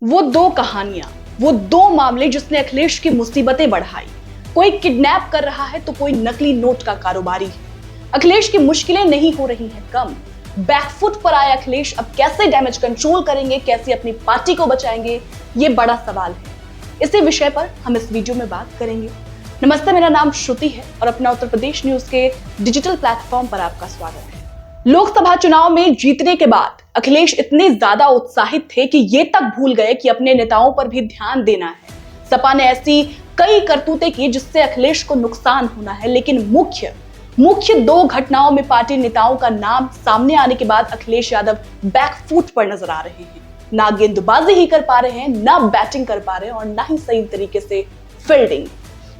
वो दो कहानियां, वो दो मामले जिसने अखिलेश की मुसीबतें बढ़ाई। कोई किडनैप कर रहा है तो कोई नकली नोट का कारोबारी है। अखिलेश की मुश्किलें नहीं हो रही हैं कम। बैकफुट पर आए अखिलेश अब कैसे डैमेज कंट्रोल करेंगे, कैसे अपनी पार्टी को बचाएंगे, ये बड़ा सवाल है। इसी विषय पर हम इस वीडियो में बात करेंगे। नमस्ते, मेरा नाम श्रुति है और अपना उत्तर प्रदेश न्यूज के डिजिटल प्लेटफॉर्म पर आपका स्वागत है। लोकसभा चुनाव में जीतने के बाद अखिलेश इतने ज्यादा उत्साहित थे कि ये तक भूल गए कि अपने नेताओं पर भी ध्यान देना है। सपा ने ऐसी कई करतूतें की जिससे अखिलेश को नुकसान होना है, लेकिन मुख्य दो घटनाओं में पार्टी नेताओं का नाम सामने आने के बाद अखिलेश यादव बैकफुट पर नजर आ रहे हैं। ना गेंदबाजी ही कर पा रहे हैं, ना बैटिंग कर पा रहे हैं और ना ही सही तरीके से फील्डिंग।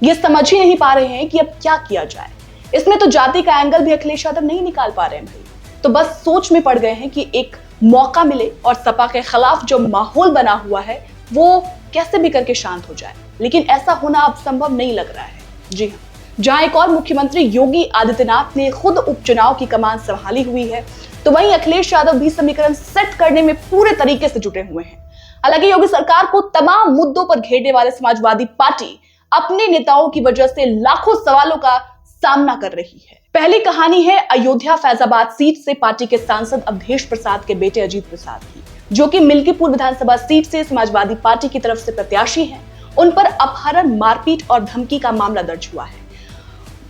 ये समझ ही नहीं पा रहे हैं कि अब क्या किया जाए। इसमें तो जाति का एंगल भी अखिलेश यादव नहीं निकाल पा रहे हैं भाई। तो बस सोच में पड़ गए हैं कि एक मौका मिले और सपा के खिलाफ जो माहौल बना हुआ है वो कैसे भी करके शांत हो जाए, लेकिन ऐसा होना अब संभव नहीं लग रहा है। जी हाँ, जहां एक और मुख्यमंत्री योगी आदित्यनाथ ने खुद उपचुनाव की कमान संभाली हुई है, तो वहीं अखिलेश यादव भी समीकरण सेट करने में पूरे तरीके से जुटे हुए हैं। हालांकि योगी सरकार को तमाम मुद्दों पर घेरने वाले समाजवादी पार्टी अपने नेताओं की वजह से लाखों सवालों का सामना कर रही है। पहली कहानी है अयोध्या फैजाबाद सीट से पार्टी के सांसद अवधेश प्रसाद के बेटे अजीत प्रसाद की, जो कि मिल्कीपुर विधानसभा सीट से समाजवादी पार्टी की तरफ से प्रत्याशी हैं। उन पर अपहरण, मारपीट और धमकी का मामला दर्ज हुआ है।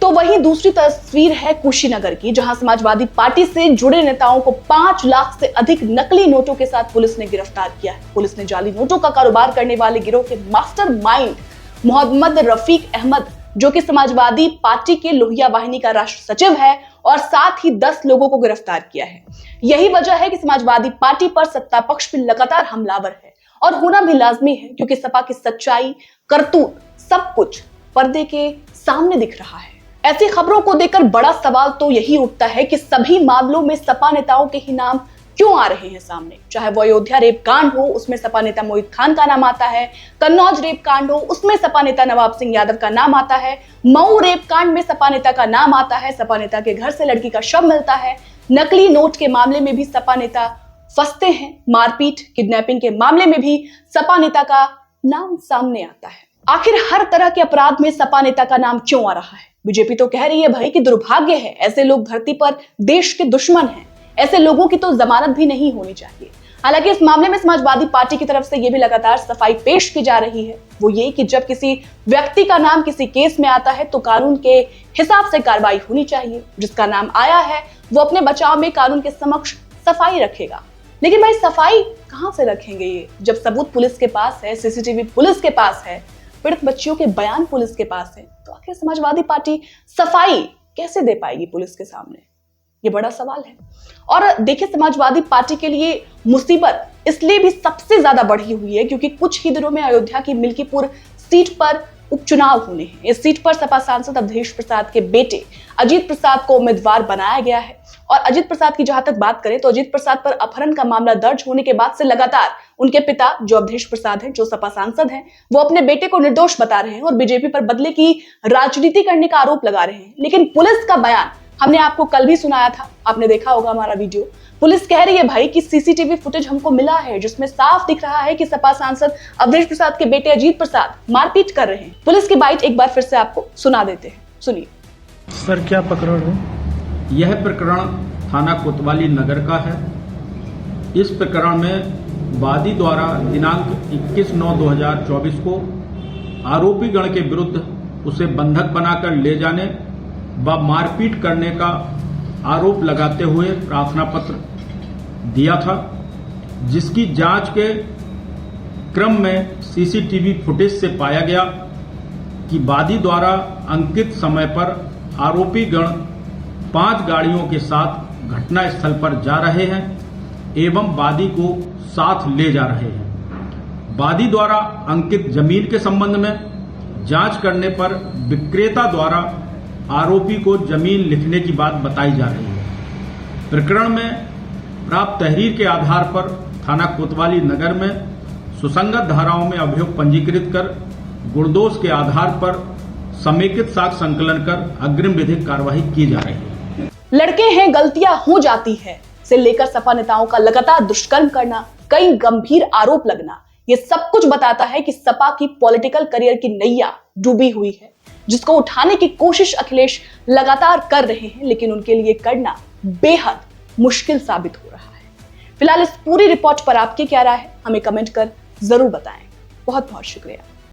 तो वहीं दूसरी तस्वीर है कुशीनगर की, जहां समाजवादी पार्टी से जुड़े नेताओं को 5 लाख से अधिक नकली नोटों के साथ पुलिस ने गिरफ्तार किया है। पुलिस ने जाली नोटों का कारोबार करने वाले गिरोह के मास्टरमाइंड मोहम्मद रफीक अहमद, जो कि समाजवादी पार्टी के लोहिया वाहिनी का राष्ट्र सचिव है, और साथ ही 10 लोगों को गिरफ्तार किया है। यही वजह है कि समाजवादी पार्टी पर सत्ता पक्ष भी लगातार हमलावर है, और होना भी लाजमी है, क्योंकि सपा की सच्चाई, करतूत, सब कुछ पर्दे के सामने दिख रहा है। ऐसी खबरों को देखकर बड़ा सवाल तो यही उठता है कि सभी मामलों में सपा नेताओं के ही नाम क्यों आ रहे हैं सामने। चाहे वो अयोध्या रेप कांड हो, उसमें सपा नेता मोहित खान का नाम आता है। कन्नौज रेप कांड हो, उसमें सपा नेता नवाब सिंह यादव का नाम आता है। मऊ रेप कांड में सपा नेता का नाम आता है। सपा नेता के घर से लड़की का शव मिलता है। नकली नोट के मामले में भी सपा नेता फंसते हैं। मारपीट, किडनैपिंग के मामले में भी सपा नेता का नाम सामने आता है। आखिर हर तरह के अपराध में सपा नेता का नाम क्यों आ रहा है? बीजेपी तो कह रही है भाई कि दुर्भाग्य है, ऐसे लोग धरती पर देश के दुश्मन हैं, ऐसे लोगों की तो जमानत भी नहीं होनी चाहिए। हालांकि इस मामले में समाजवादी पार्टी की तरफ से यह भी लगातार सफाई पेश की जा रही है, वो ये कि जब किसी व्यक्ति का नाम किसी केस में आता है तो कानून के हिसाब से कार्रवाई होनी चाहिए। जिसका नाम आया है वो अपने बचाव में कानून के समक्ष सफाई रखेगा। लेकिन भाई सफाई कहां से रखेंगे ये, जब सबूत पुलिस के पास है, सीसीटीवी पुलिस के पास है, पीड़ित बच्चियों के बयान पुलिस के पास है, तो आखिर समाजवादी पार्टी सफाई कैसे दे पाएगी पुलिस के सामने? ये बड़ा सवाल है। और देखिए, समाजवादी पार्टी के लिए मुसीबत इसलिए भी सबसे ज्यादा बढ़ी हुई है क्योंकि कुछ ही दिनों में अयोध्या की मिल्कीपुर सीट पर उपचुनाव होने हैं। इस सीट पर सपा सांसद अवधेश प्रसाद के बेटे अजीत प्रसाद को उम्मीदवार बनाया गया है। और अजीत प्रसाद की जहां तक बात करें तो अजीत प्रसाद पर अपहरण का मामला दर्ज होने के बाद से लगातार उनके पिता, जो अवधेश प्रसाद हैं, जो सपा सांसद हैं, वो अपने बेटे को निर्दोष बता रहे हैं और बीजेपी पर बदले की राजनीति करने का आरोप लगा रहे हैं। लेकिन पुलिस का बयान हमने आपको कल भी सुनाया था, आपने देखा होगा हमारा वीडियो। पुलिस कह रही है भाई कि सीसीटीवी फुटेज हमको मिला है जिसमें साफ दिख रहा है कि सपा सांसद अवधेश प्रसाद के बेटे अजीत प्रसाद मारपीट कर रहे हैं। पुलिस की बाइट एक बार फिर से आपको सुना देते हैं, सुनिए। सर, क्या प्रकरण है? यह प्रकरण थाना कोतवाली नगर का है। इस प्रकरण में वादी द्वारा दिनांक 21/9/2024 को आरोपी गण के विरुद्ध उसे बंधक बनाकर ले जाने व मारपीट करने का आरोप लगाते हुए प्रार्थना पत्र दिया था, जिसकी जांच के क्रम में सीसीटीवी फुटेज से पाया गया कि वादी द्वारा अंकित समय पर आरोपी गण 5 गाड़ियों के साथ घटना स्थल पर जा रहे हैं एवं वादी को साथ ले जा रहे हैं। वादी द्वारा अंकित जमीन के संबंध में जांच करने पर विक्रेता द्वारा आरोपी को जमीन लिखने की बात बताई जा रही है। प्रकरण में प्राप्त तहरीर के आधार पर थाना कोतवाली नगर में सुसंगत धाराओं में अभियोग पंजीकृत कर गुणदोष के आधार पर समेकित साक्ष्य संकलन कर अग्रिम विधिक कार्यवाही की जा रही है। लड़के हैं, गलतियां हो जाती है से लेकर सपा नेताओं का लगातार दुष्कर्म करना, कई गंभीर आरोप लगना, ये सब कुछ बताता है कि सपा की पॉलिटिकल करियर की नैया डूबी हुई है, जिसको उठाने की कोशिश अखिलेश लगातार कर रहे हैं, लेकिन उनके लिए करना बेहद मुश्किल साबित हो रहा है। फिलहाल इस पूरी रिपोर्ट पर आपकी क्या राय है, हमें कमेंट कर जरूर बताएं। बहुत बहुत शुक्रिया।